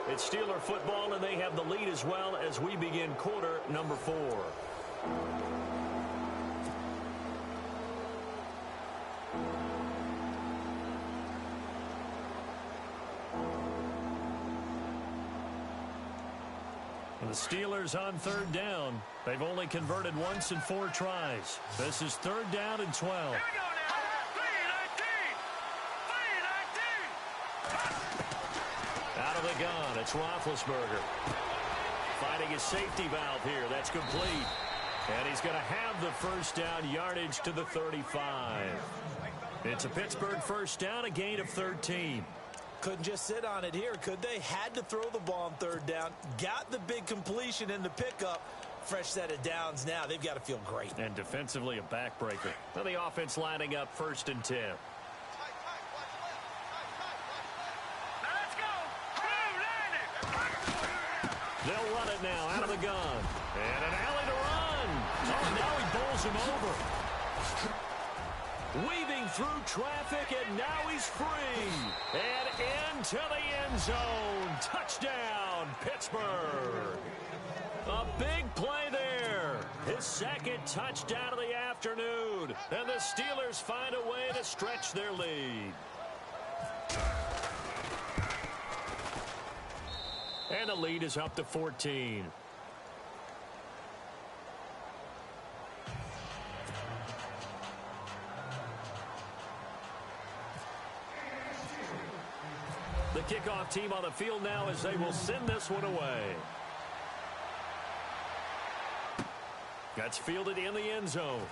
S3: It's Steeler football, and they have the lead as well as we begin quarter number 4. And the Steelers on third down. They've only converted once in 4 tries. This is 3rd down and 12. Out of the gun, it's Roethlisberger. Finding his safety valve here. That's complete. And he's going to have the first down, yardage to the 35. It's a Pittsburgh first down, a gain of 13.
S4: Couldn't just sit on it here, could they? Had to throw the ball on 3rd down. Got the big completion in the pickup. Fresh set of downs now. They've got to feel great.
S3: And defensively, a backbreaker. Now the offense lining up 1st and 10. They'll run it now out of the gun. And an alley to run. Oh, now he bowls him over. Weaving through traffic, and now he's free. And into the end zone. Touchdown, Pittsburgh. A big play there. His second touchdown of the afternoon. And the Steelers find a way to stretch their lead. And the lead is up to 14. The kickoff team on the field now as they will send this one away. That's fielded in the end zone.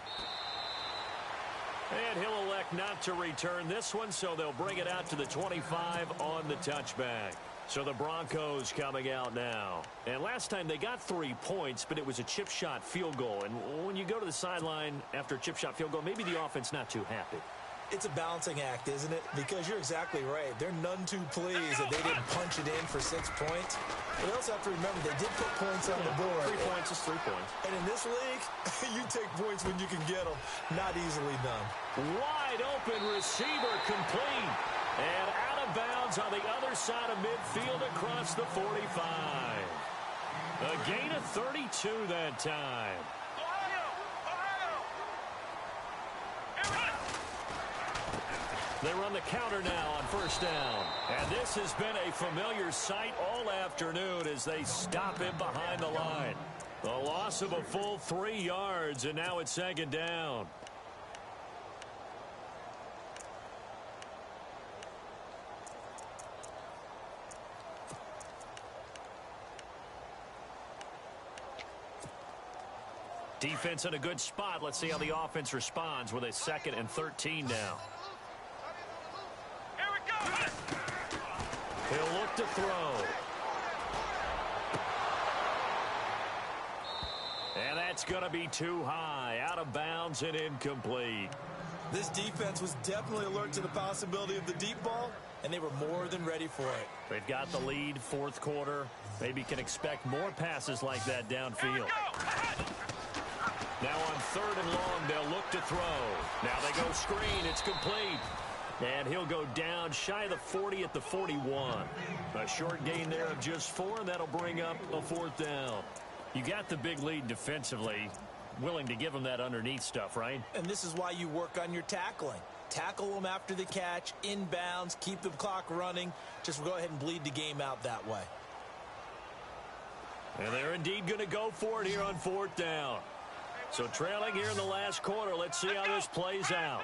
S3: And he'll elect not to return this one, so they'll bring it out to the 25 on the touchback. So the Broncos coming out now. And last time they got 3 points, but it was a chip shot field goal. And when you go to the sideline after a chip shot field goal, maybe the offense not too happy.
S4: It's a balancing act, isn't it? Because you're exactly right. They're none too pleased that they didn't punch it in for 6 points. But they also have to remember they did put points on the board.
S3: 3 points is 3 points.
S4: And in this league, you take points when you can get them. Not easily done.
S3: Wide open receiver complete. And out of bounds on the other side of midfield across the 45. A gain of 32 that time. They run the counter now on first down. And this has been a familiar sight all afternoon as they stop him behind the line. A loss of a full 3 yards, and now it's second down. Defense in a good spot. Let's see how the offense responds with a 2nd and 13 now. He'll look to throw. And that's going to be too high. Out of bounds and incomplete.
S4: This defense was definitely alert to the possibility of the deep ball, and they were more than ready for it.
S3: They've got the lead, 4th quarter. Maybe can expect more passes like that downfield. Now on 3rd and long, they'll look to throw. Now they go screen. It's complete. And he'll go down shy of the 40 at the 41. A short gain there of just 4, and that'll bring up a 4th down. You got the big lead defensively. Willing to give them that underneath stuff, right?
S4: And this is why you work on your tackling. Tackle them after the catch, inbounds, keep the clock running. Just go ahead and bleed the game out that way.
S3: And they're indeed going to go for it here on 4th down. So trailing here in the last quarter. Let's see how this plays out.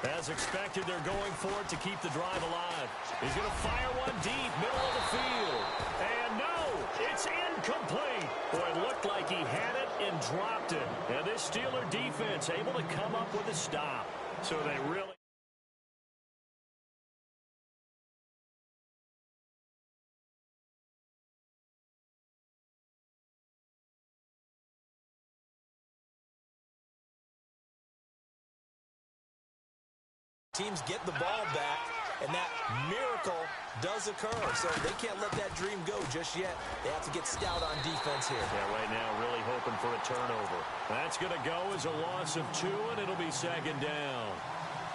S3: As expected, they're going for it to keep the drive alive. He's going to fire one deep, middle of the field. And no, it's incomplete. Boy, it looked like he had it and dropped it. And this Steeler defense able to come up with a stop. So they really...
S4: Teams get the ball back, and that miracle does occur. So they can't let that dream go just yet. They have to get stout on defense here.
S3: Yeah, right now really hoping for a turnover. That's going to go as a loss of 2, and it'll be second down.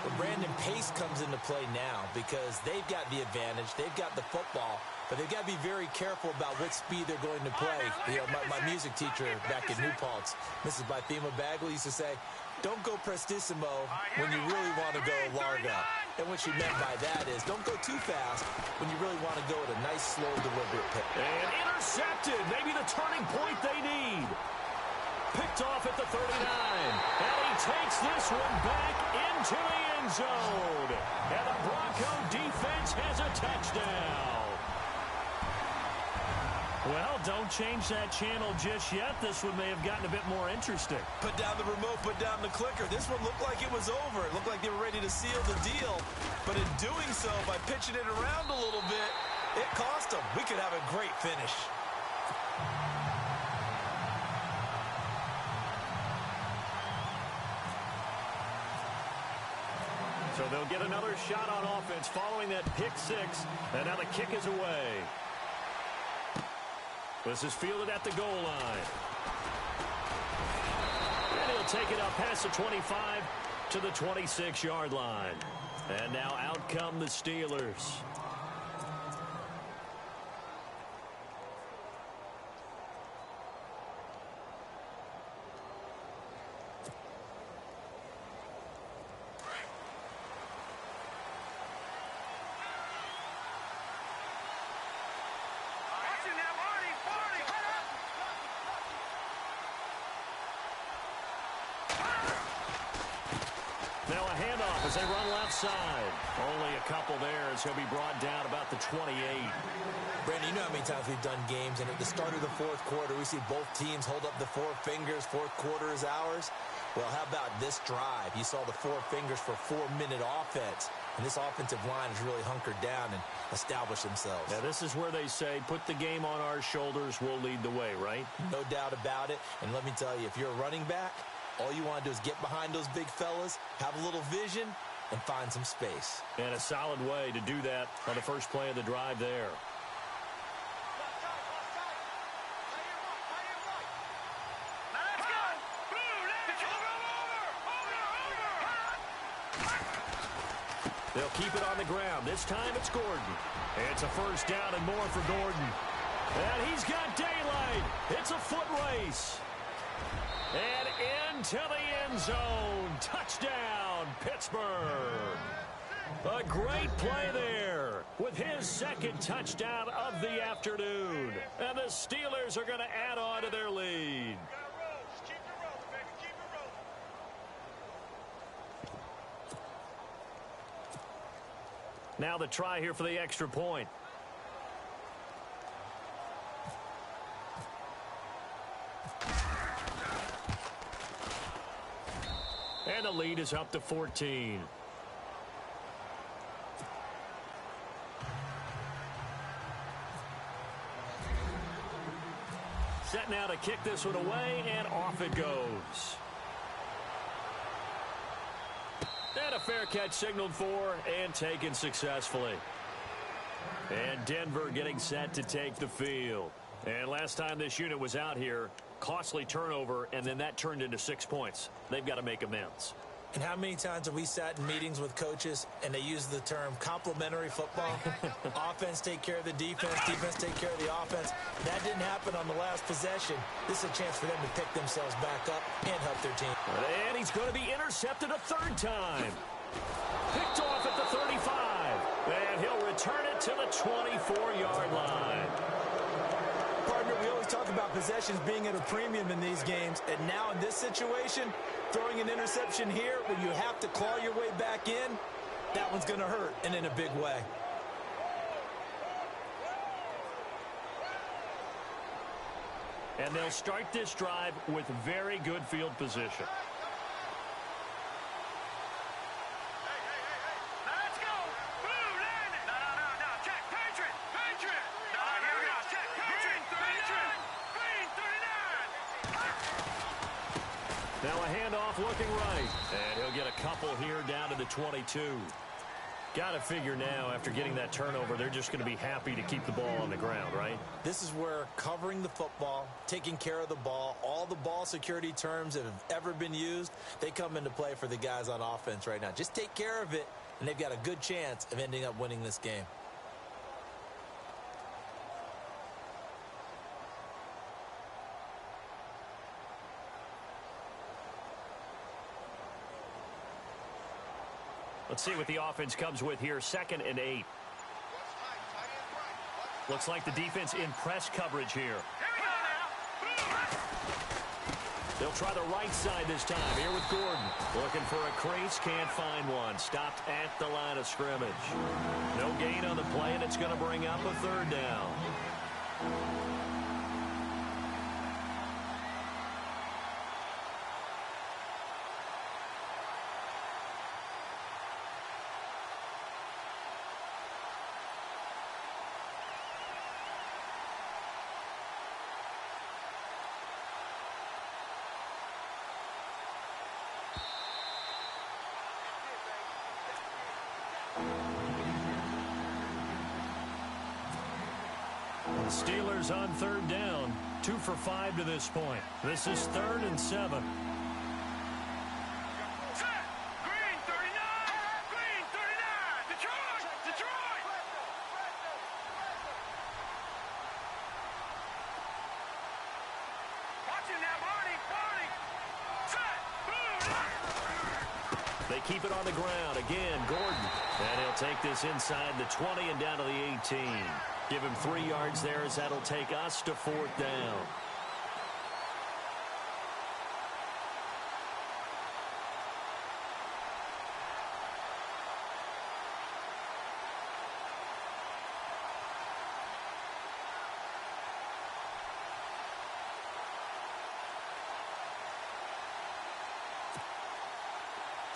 S4: Well, Brandon, pace comes into play now because they've got the advantage. They've got the football, but they've got to be very careful about what speed they're going to play. You know, my music teacher back in New Paltz, Mrs. Bythema Bagley, used to say, don't go prestissimo when you really want to go largo. And what she meant by that is don't go too fast when you really want to go at a nice, slow, deliberate pace.
S3: And intercepted. Maybe the turning point they need. Picked off at the 39. And he takes this one back into the end zone. And the Bronco defense has a touchdown. Well, don't change that channel just yet. This one may have gotten a bit more interesting.
S4: Put down the remote, put down the clicker. This one looked like it was over. It looked like they were ready to seal the deal. But in doing so, by pitching it around a little bit, it cost them. We could have a great finish.
S3: So they'll get another shot on offense following that pick 6. And now the kick is away. This is fielded at the goal line. And They'll take it up past the 25 to the 26-yard line. And now out come the Steelers. Now a handoff as they run left side. Only a couple there as he'll be brought down about the 28.
S4: Brandon, you know how many times we've done games, and at the start of the fourth quarter, we see both teams hold up the four fingers, fourth quarter is ours. Well, how about this drive? You saw the four fingers for 4-minute offense, and this offensive line has really hunkered down and established themselves.
S3: Yeah, this is where they say, put the game on our shoulders, we'll lead the way, right?
S4: No doubt about it, and let me tell you, if you're a running back, all you want to do is get behind those big fellas, have a little vision, and find some space.
S3: And a solid way to do that on the first play of the drive there. They'll keep it on the ground. This time it's Gordon. It's a first down and more for Gordon. And he's got daylight. It's a foot race. And into the end zone. Touchdown, Pittsburgh. A great play there with his second touchdown of the afternoon. And the Steelers are going to add on to their lead. Now the try here for the extra point. And the lead is up to 14. Set now to kick this one away, and off it goes. And a fair catch signaled for and taken successfully. And Denver getting set to take the field. And last time this unit was out here, costly turnover, and then that turned into 6 points. They've got to make amends.
S4: And how many times have we sat in meetings with coaches and they use the term complementary football? Offense take care of the defense, defense take care of the offense. That didn't happen on the last possession. This is a chance for them to pick themselves back up and help their team.
S3: And he's going to be intercepted a third time. Picked off at the 35. And he'll return it to the 24-yard line.
S4: Partner, we always talk about possessions being at a premium in these games, and now in this situation, throwing an interception here when you have to claw your way back in, that one's going to hurt, and in a big way.
S3: And they'll start this drive with very good field position. Now a handoff looking right. And he'll get a couple here down to the 22. Got to figure now, after getting that turnover, they're just going to be happy to keep the ball on the ground, right?
S4: This is where covering the football, taking care of the ball, all the ball security terms that have ever been used, they come into play for the guys on offense right now. Just take care of it, and they've got a good chance of ending up winning this game.
S3: Let's see what the offense comes with here. 2nd and 8. Looks like the defense in press coverage here. They'll try the right side this time. Here with Gordon. Looking for a crease. Can't find one. Stopped at the line of scrimmage. No gain on the play, and it's going to bring up a third down. Steelers on third down. 2 for 5 to this point. This is 3rd and 7. They keep it on the ground. Again, Gordon. And he'll take this inside the 20 and down to the 18. Give him 3 yards there as that'll take us to 4th down.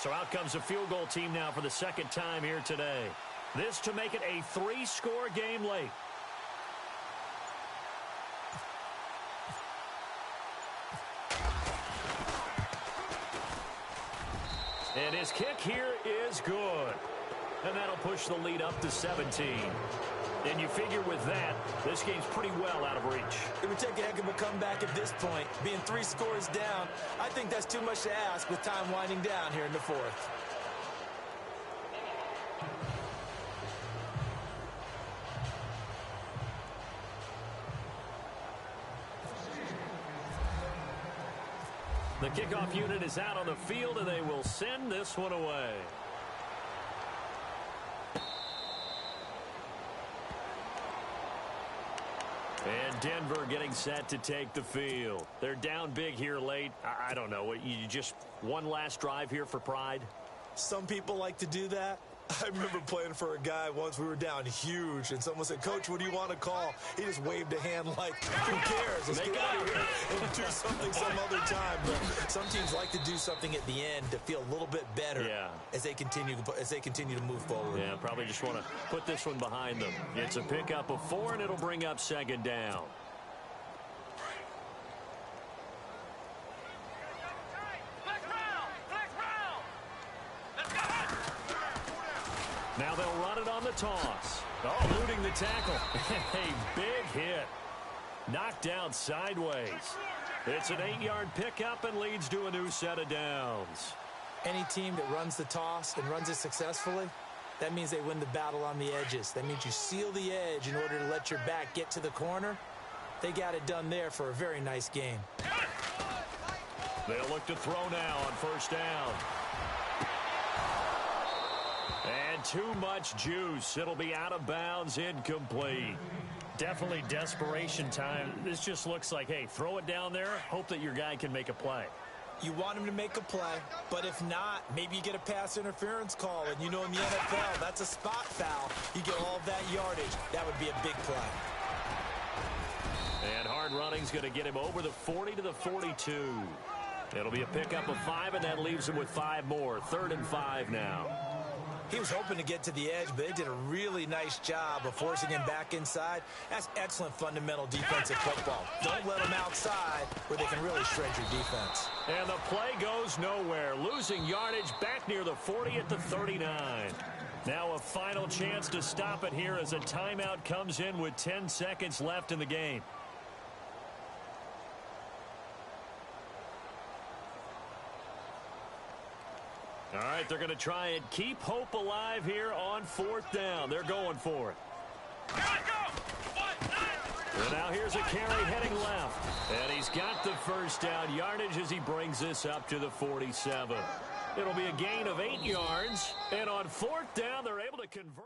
S3: So out comes a field goal team now for the second time here today. This to make it a 3-score game late. And his kick here is good. And that'll push the lead up to 17. And you figure with that, this game's pretty well out of reach.
S4: It would take a heck of a comeback at this point. Being 3 scores down, I think that's too much to ask with time winding down here in the 4th.
S3: The kickoff unit is out on the field, and they will send this one away. And Denver getting set to take the field. They're down big here late. I don't know. You just one last drive here for pride?
S4: Some people like to do that. I remember playing for a guy once. We were down huge, and someone said, "Coach, what do you want to call?" He just waved a hand like, "Who cares? Let's get out of here and do something some other time." But some teams like to do something at the end to feel a little bit better as they continue to move forward.
S3: Yeah, probably just want to put this one behind them. It's a pickup of 4, and it'll bring up 2nd down. Now they'll run it on the toss. Oh, eluding the tackle. A big hit. Knocked down sideways. It's an 8-yard pickup and leads to a new set of downs.
S4: Any team that runs the toss and runs it successfully, that means they win the battle on the edges. That means you seal the edge in order to let your back get to the corner. They got it done there for a very nice game.
S3: They'll look to throw now on 1st down. And too much juice. It'll be out of bounds, incomplete. Definitely desperation time. This just looks like, hey, throw it down there, hope that your guy can make a play.
S4: You want him to make a play, but if not, maybe you get a pass interference call, and you know in the NFL, that's a spot foul. You get all of that yardage. That would be a big play.
S3: And hard running's going to get him over the 40 to the 42. It'll be a pickup of 5, and that leaves him with 5 more. 3rd and 5 now.
S4: He was hoping to get to the edge, but they did a really nice job of forcing him back inside. That's excellent fundamental defensive football. Don't let them outside where they can really shred your defense.
S3: And the play goes nowhere. Losing yardage back near the 40 at the 39. Now a final chance to stop it here as a timeout comes in with 10 seconds left in the game. All right, they're going to try and keep hope alive here on 4th down. They're going for it. And now here's a carry heading left. And he's got the 1st down yardage as he brings this up to the 47. It'll be a gain of 8 yards. And on 4th down, they're able to convert.